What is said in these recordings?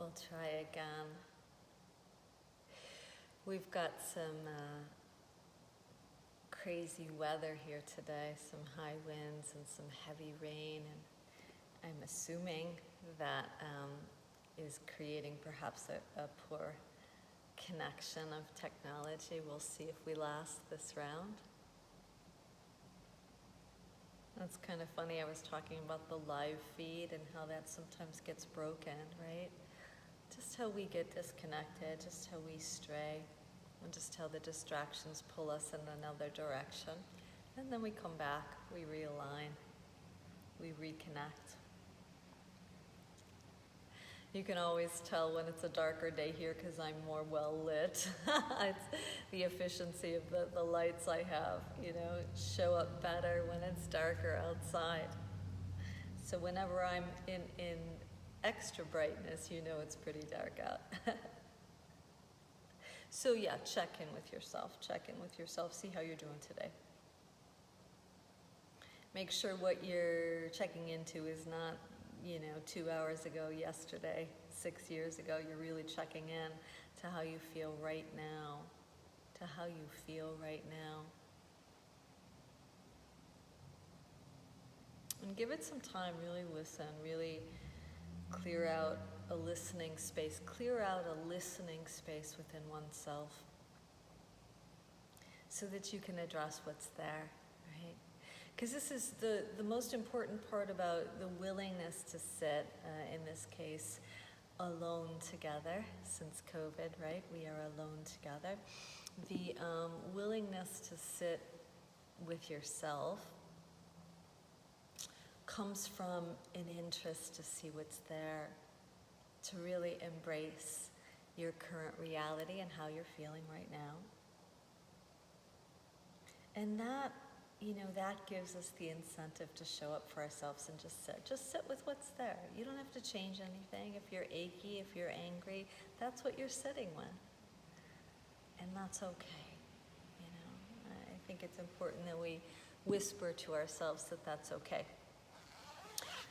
We'll try again. We've got some crazy weather here today, some high winds and some heavy rain, and I'm assuming that is creating perhaps a poor connection of technology. We'll see if we last this round. That's kind of funny. I was talking about the live feed and how that sometimes gets broken, right? Just how we get disconnected, just how we stray, and just how the distractions pull us in another direction. And then we come back, we realign, we reconnect. You can always tell when it's a darker day here because I'm more well lit. It's the efficiency of the lights I have, show up better when it's darker outside. So whenever I'm in extra brightness, it's pretty dark out. So yeah, check in with yourself, see how you're doing today. Make sure what you're checking into is not 2 hours ago, yesterday, 6 years ago. You're really checking in to how you feel right now, And give it some time, really listen, really clear out a listening space within oneself so that you can address what's there, right? Because this is the most important part about the willingness to sit, in this case, alone together, since COVID, right? We are alone together. The willingness to sit with yourself comes from an interest to see what's there, to really embrace your current reality and how you're feeling right now. And that gives us the incentive to show up for ourselves and just sit. Just sit with what's there. You don't have to change anything. If you're achy, if you're angry, that's what you're sitting with. And that's okay. I think it's important that we whisper to ourselves that that's okay.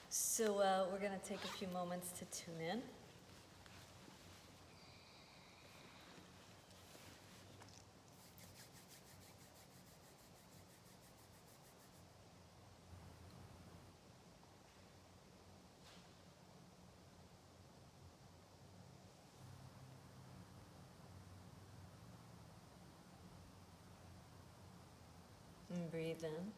So we're going to take a few moments to tune in. And breathe in.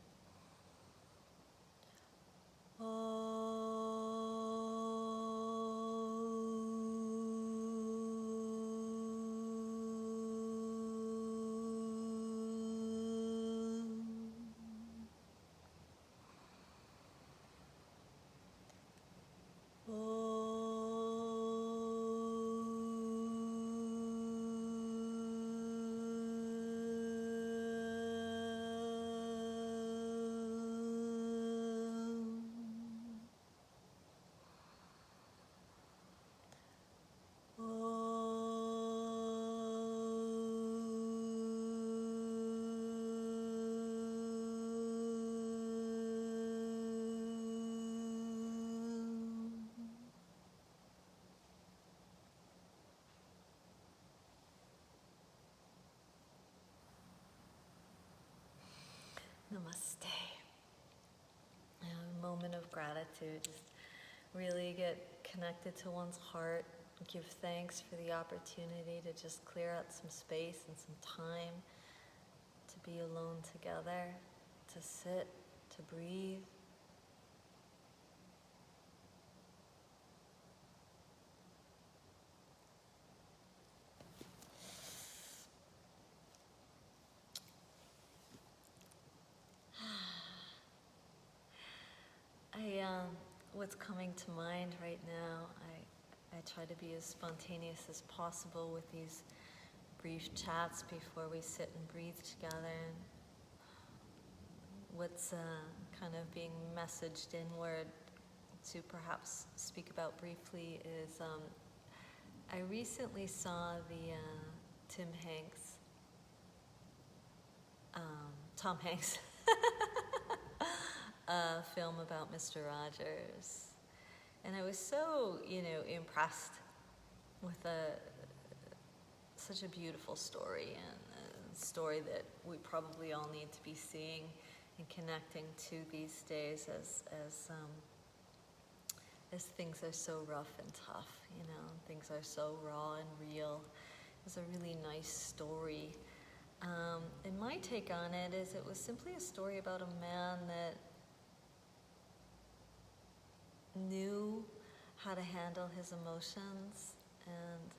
Namaste. A moment of gratitude. Just really get connected to one's heart. Give thanks for the opportunity to just clear out some space and some time to be alone together, to sit, to breathe. What's coming to mind right now, I try to be as spontaneous as possible with these brief chats before we sit and breathe together. And what's kind of being messaged inward to perhaps speak about briefly is I recently saw the Tom Hanks film about Mr. Rogers. And I was so, impressed with such a beautiful story, and a story that we probably all need to be seeing and connecting to these days as things are so rough and tough, things are so raw and real. It's a really nice story. And my take on it is it was simply a story about a man that knew how to handle his emotions and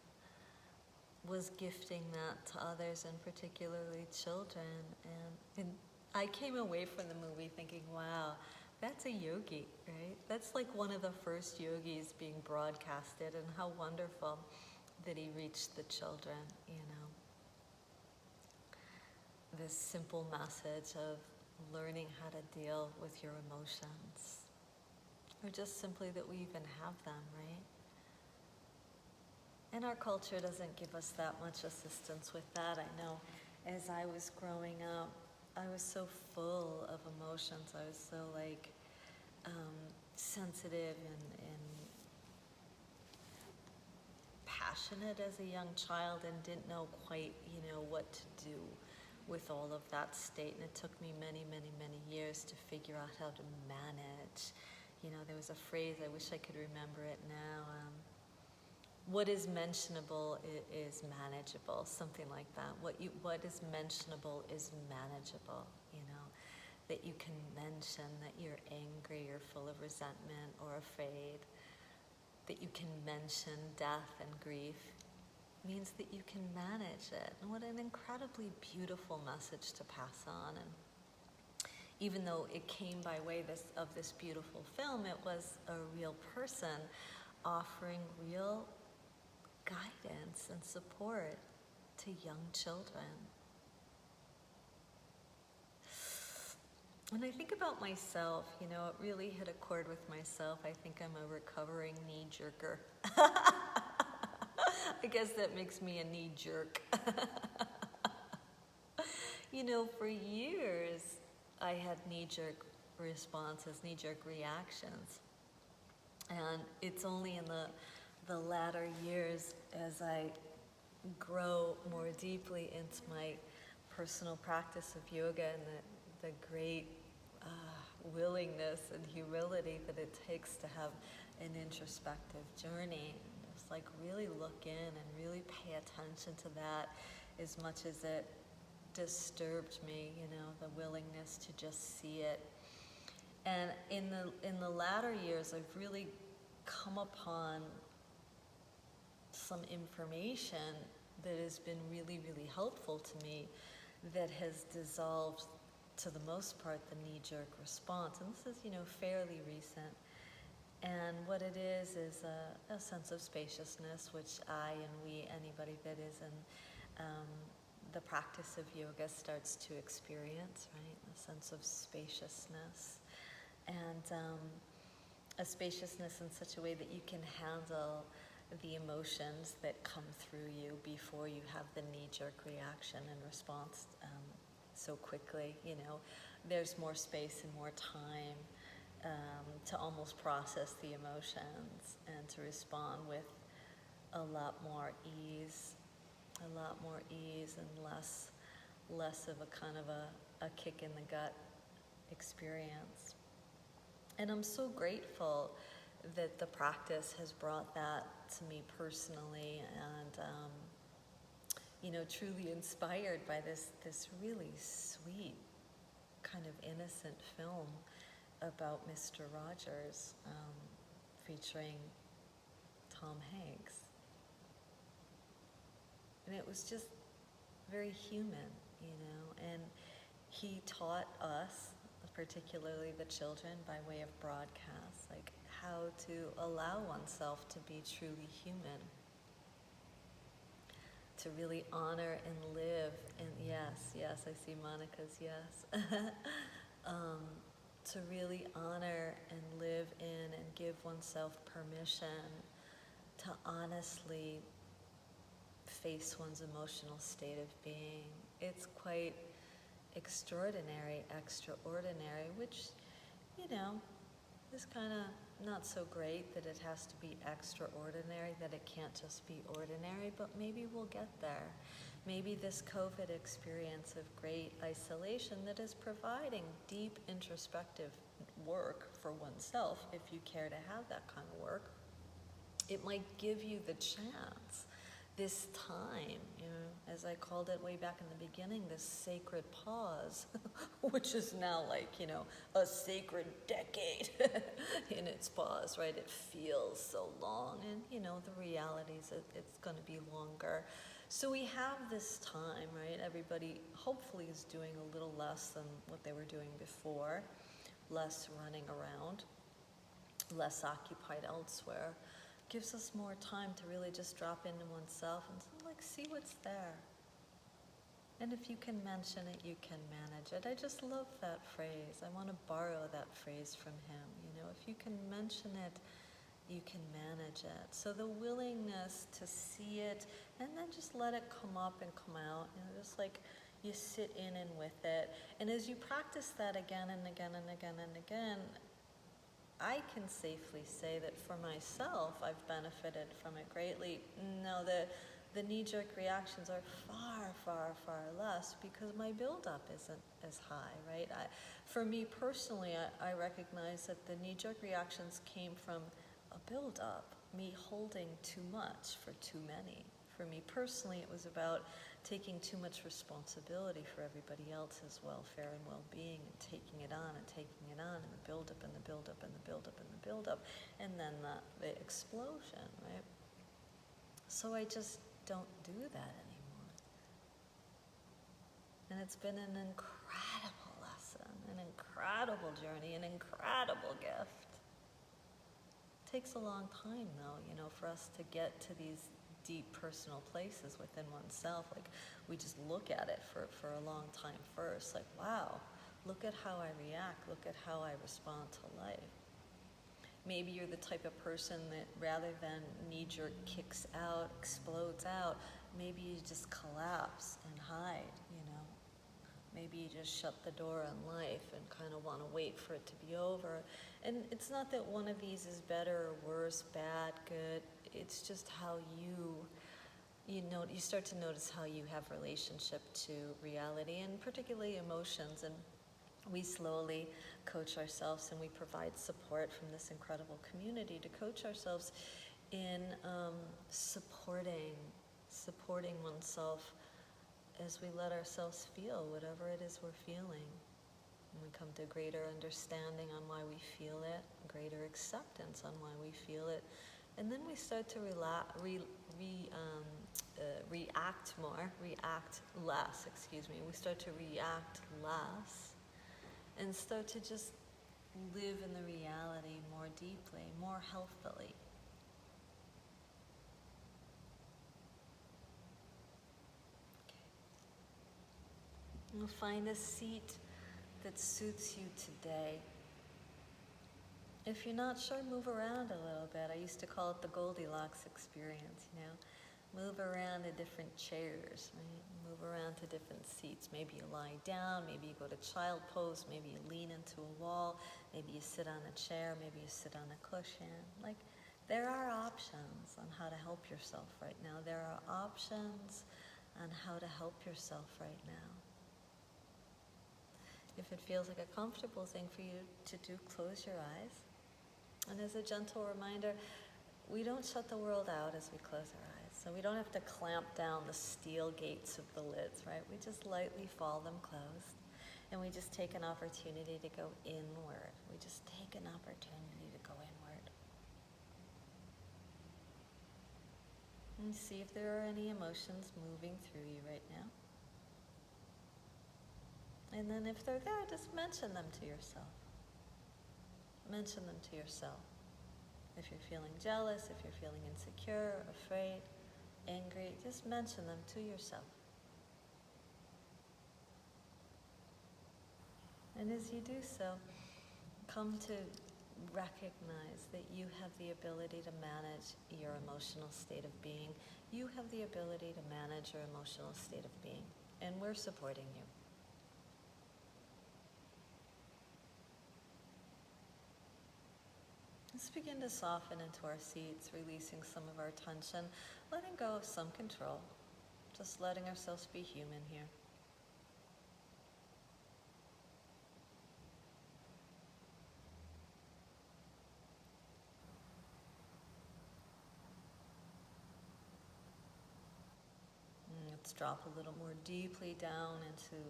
was gifting that to others, and particularly children. And I came away from the movie thinking, wow, that's a yogi, right? That's like one of the first yogis being broadcasted, and how wonderful that he reached the children, This simple message of learning how to deal with your emotions, or just simply that we even have them, right? And our culture doesn't give us that much assistance with that. I know as I was growing up, I was so full of emotions. I was so sensitive and passionate as a young child, and didn't know quite, what to do with all of that state. And it took me many, many, many years to figure out how to manage. There was a phrase, I wish I could remember it now. What is mentionable is manageable, something like that. What is mentionable is manageable, that you can mention that you're angry or full of resentment or afraid, that you can mention death and grief, means that you can manage it. And what an incredibly beautiful message to pass on. And even though it came by way of this beautiful film, it was a real person offering real guidance and support to young children. When I think about myself, it really hit a chord with myself. I think I'm a recovering knee-jerker. I guess that makes me a knee-jerk. For years, I had knee-jerk responses, knee-jerk reactions. And it's only in the latter years, as I grow more deeply into my personal practice of yoga and the great willingness and humility that it takes to have an introspective journey, just really look in and really pay attention to that, as much as it disturbed me, the willingness to just see it. And in the latter years, I've really come upon some information that has been really, really helpful to me, that has dissolved, to the most part, the knee-jerk response. And this is, fairly recent. And what it is a sense of spaciousness, which anybody that is in the practice of yoga starts to experience, right? A sense of spaciousness. And a spaciousness in such a way that you can handle the emotions that come through you before you have the knee-jerk reaction and response so quickly. There's more space and more time to almost process the emotions and to respond with a lot more ease and less of a kind of a kick in the gut experience. And I'm so grateful that the practice has brought that to me personally, and truly inspired by this really sweet, kind of innocent film about Mr. Rogers, featuring Tom Hanks. And it was just very human, and he taught us, particularly the children, by way of broadcast, how to allow oneself to be truly human, to really honor and live, and yes, I see Monica's yes, to really honor and live in and give oneself permission to honestly face one's emotional state of being. It's quite extraordinary, which, is kind of not so great, that it has to be extraordinary, that it can't just be ordinary, but maybe we'll get there. Maybe this COVID experience of great isolation that is providing deep introspective work for oneself, if you care to have that kind of work, it might give you the chance, this time, as I called it way back in the beginning, this sacred pause, which is now like, a sacred decade in its pause, right? It feels so long, and, the reality is it's going to be longer. So we have this time, right? Everybody hopefully is doing a little less than what they were doing before, less running around, less occupied elsewhere. Gives us more time to really just drop into oneself and see what's there. And if you can mention it, you can manage it. I just love that phrase. I want to borrow that phrase from him. If you can mention it, you can manage it. So the willingness to see it and then just let it come up and come out, just like you sit in and with it. And as you practice that again and again and again and again, I can safely say that for myself, I've benefited from it greatly. No, the knee-jerk reactions are far, far, far less because my buildup isn't as high, right? For me personally, I recognize that the knee-jerk reactions came from a buildup, me holding too much for too many. For me personally, it was about taking too much responsibility for everybody else's welfare and well-being, and taking it on and taking it on, and the buildup and the buildup and the buildup and the buildup, and then the explosion, right? So I just don't do that anymore. And it's been an incredible lesson, an incredible journey, an incredible gift. It takes a long time, though, for us to get to these deep personal places within oneself. We just look at it for a long time first. Wow, look at how I react. Look at how I respond to life. Maybe you're the type of person that rather than knee-jerk kicks out, explodes out, maybe you just collapse and hide, Maybe you just shut the door on life and kind of want to wait for it to be over. And it's not that one of these is better or worse, bad, good. It's just how you start to notice how you have relationship to reality and particularly emotions. And we slowly coach ourselves, and we provide support from this incredible community to coach ourselves in supporting oneself as we let ourselves feel whatever it is we're feeling. And we come to greater understanding on why we feel it, greater acceptance on why we feel it. And then we start to react less. We start to react less and start to just live in the reality more deeply, more healthfully. You'll find a seat that suits you today. If you're not sure, move around a little bit. I used to call it the Goldilocks experience, Move around to different chairs, right? Move around to different seats. Maybe you lie down, maybe you go to child pose, maybe you lean into a wall, maybe you sit on a chair, maybe you sit on a cushion. There are options on how to help yourself right now. There are options on how to help yourself right now. If it feels like a comfortable thing for you to do, close your eyes. And as a gentle reminder, we don't shut the world out as we close our eyes. So we don't have to clamp down the steel gates of the lids, right? We just lightly fall them closed. And we just take an opportunity to go inward. We just take an opportunity to go inward. And see if there are any emotions moving through you right now. And then if they're there, just mention them to yourself. Mention them to yourself. If you're feeling jealous, if you're feeling insecure, afraid, angry, just mention them to yourself. And as you do so, come to recognize that you have the ability to manage your emotional state of being. You have the ability to manage your emotional state of being. And we're supporting you. Let's begin to soften into our seats, releasing some of our tension, letting go of some control, just letting ourselves be human here. Let's drop a little more deeply down into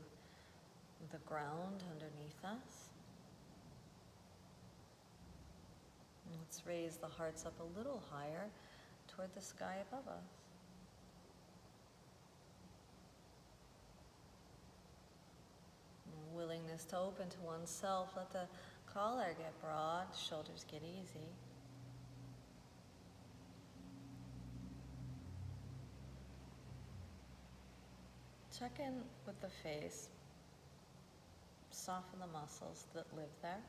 the ground underneath us. Let's raise the hearts up a little higher toward the sky above us. Willingness to open to oneself, let the collar get broad, shoulders get easy. Check in with the face. Soften the muscles that live there.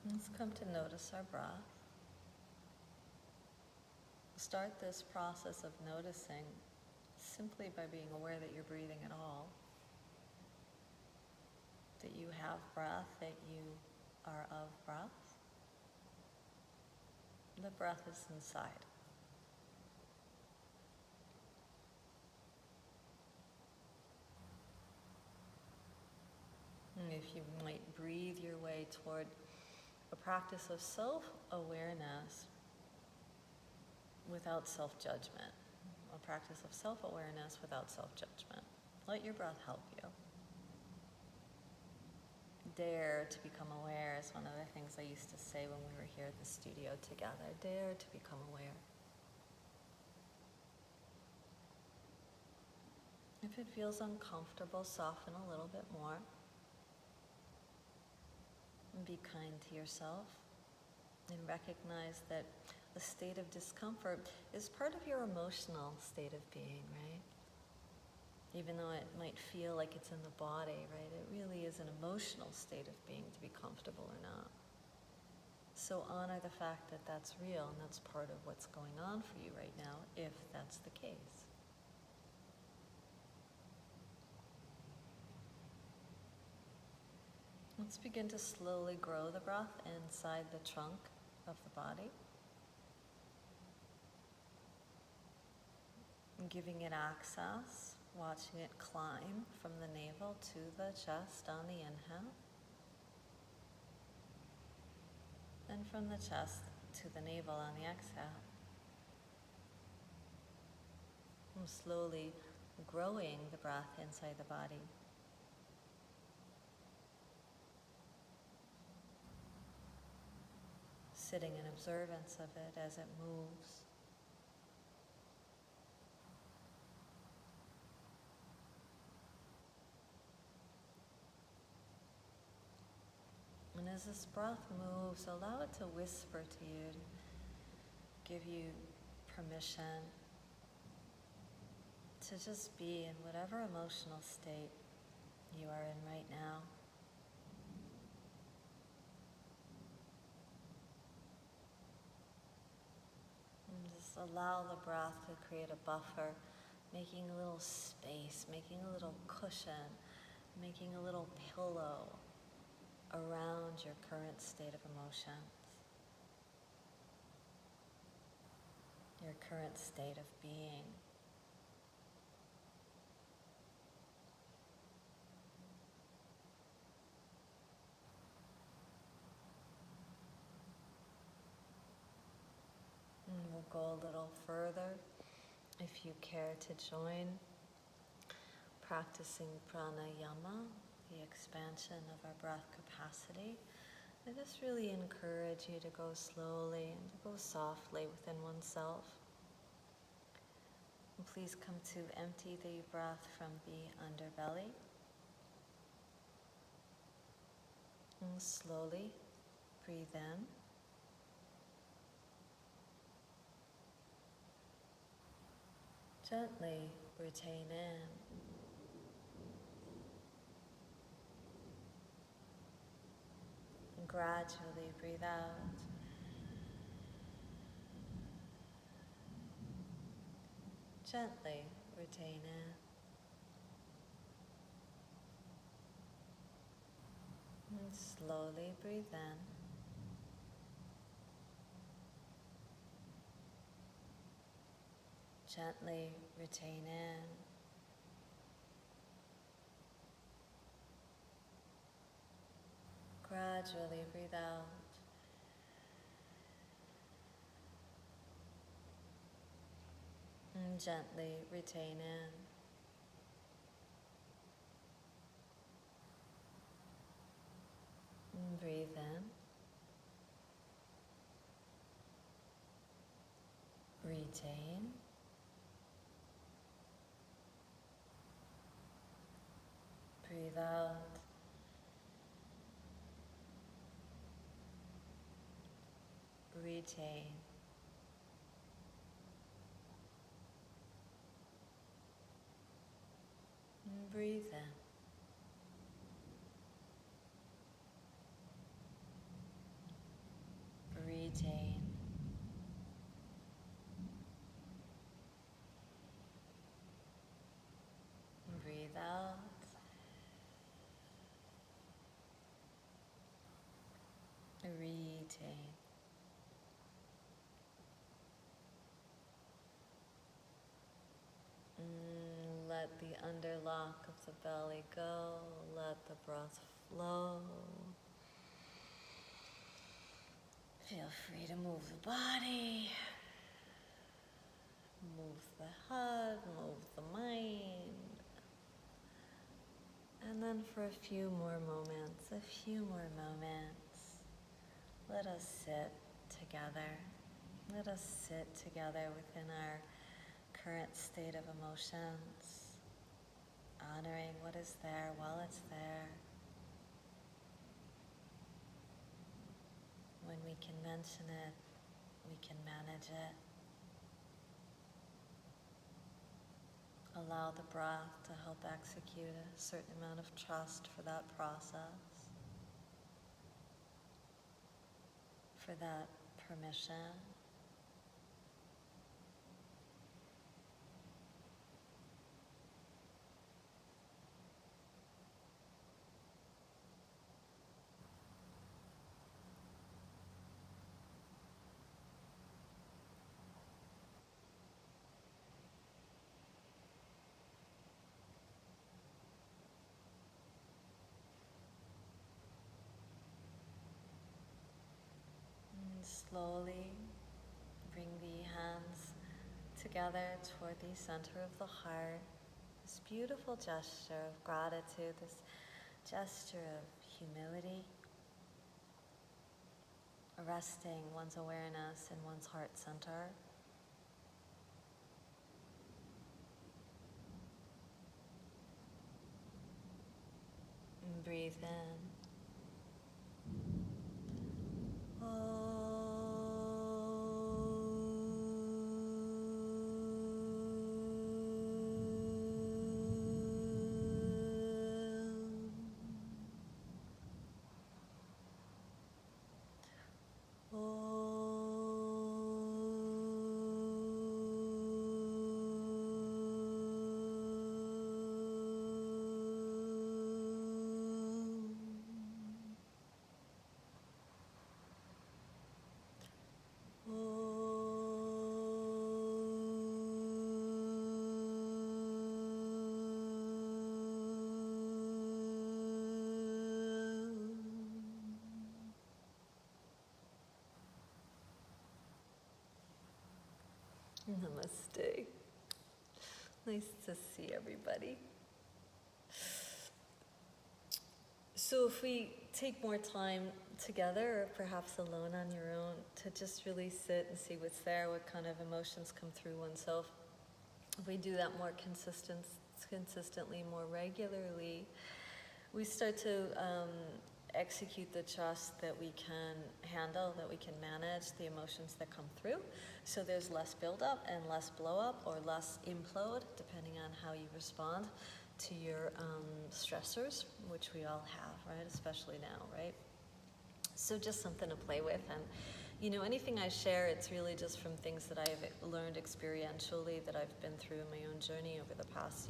Let's come to notice our breath. Start this process of noticing simply by being aware that you're breathing at all, that you have breath, that you are of breath. The breath is inside. And if you might breathe your way toward a practice of self-awareness without self-judgment, a practice of self-awareness without self-judgment. Let your breath help you. Dare to become aware is one of the things I used to say when we were here at the studio together. Dare to become aware. If it feels uncomfortable, soften a little bit more. And be kind to yourself. And recognize that a state of discomfort is part of your emotional state of being, right? Even though it might feel like it's in the body, right? It really is an emotional state of being to be comfortable or not. So honor the fact that that's real and that's part of what's going on for you right now, if that's the case. Let's begin to slowly grow the breath inside the trunk of the body. And giving it access, watching it climb from the navel to the chest on the inhale. And from the chest to the navel on the exhale. And slowly growing the breath inside the body. Sitting in observance of it as it moves. And as this breath moves, allow it to whisper to you, to give you permission to just be in whatever emotional state you are in right now. And just allow the breath to create a buffer, making a little space, making a little cushion, making a little pillow around your current state of emotions, your current state of being. And we'll go a little further if you care to join, practicing pranayama, the expansion of our breath capacity. I just really encourage you to go slowly and to go softly within oneself. And please come to empty the breath from the underbelly. And slowly breathe in. Gently retain in. And gradually breathe out. Gently retain it. And slowly breathe in. Gently retain in. Gradually breathe out. And gently retain in. And breathe in. Retain. Breathe out. Retain. And breathe in. Retain. And breathe out. Retain. Let the underlock of the belly go. Let the breath flow. Feel free to move the body. Move the head, move the mind. And then for a few more moments, let us sit together. Let us sit together within our current state of emotions, honoring what is there while it's there. When we can mention it, we can manage it. Allow the breath to help execute a certain amount of trust for that process, for that permission. Slowly bring the hands together toward the center of the heart. This beautiful gesture of gratitude, this gesture of humility, arresting one's awareness in one's heart center. And breathe in. Namaste. Nice to see everybody. So if we take more time together, or perhaps alone on your own, to just really sit and see what's there, what kind of emotions come through oneself, if we do that more consistently, more regularly, we start to execute the trust that we can handle, that we can manage the emotions that come through. So there's less buildup and less blow up or less implode, depending on how you respond to your stressors, which we all have, right? Especially now, right? So just something to play with. And Anything I share, it's really just from things that I've learned experientially, that I've been through in my own journey over the past,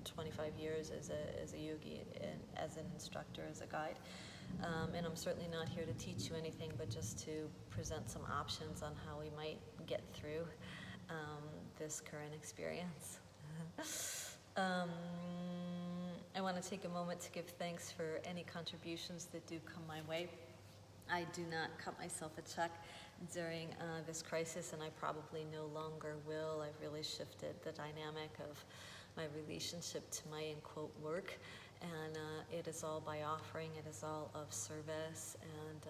25 years as a yogi and as an instructor, as a guide. And I'm certainly not here to teach you anything, but just to present some options on how we might get through this current experience. I want to take a moment to give thanks for any contributions that do come my way. I do not cut myself a check during this crisis, and I probably no longer will. I've really shifted the dynamic of my relationship to my, in quote, work, and it is all by offering, it is all of service, and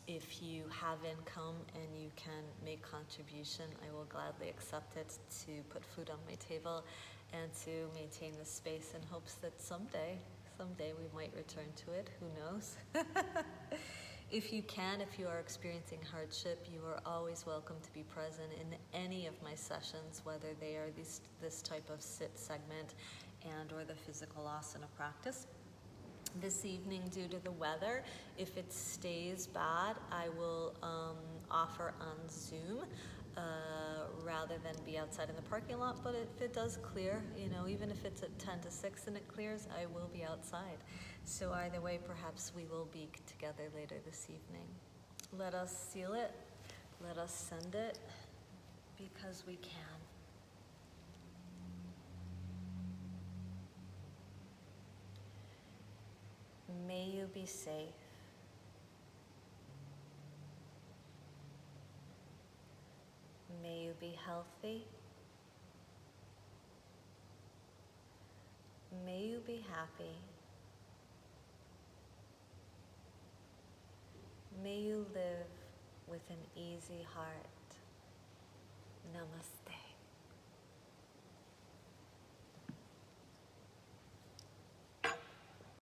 if you have income and you can make contribution, I will gladly accept it to put food on my table and to maintain this space in hopes that someday we might return to it, who knows? If you are experiencing hardship, you are always welcome to be present in any of my sessions, whether they are this type of sit segment and or the physical asana practice. This evening, due to the weather, if it stays bad, I will offer on Zoom rather than be outside in the parking lot. But if it does clear, even if it's at 10 to 6 and it clears, I will be outside. So either way, perhaps we will be together later this evening. Let us seal it. Let us send it, because we can. May you be safe. May you be healthy. May you be happy. May you live with an easy heart. Namaste.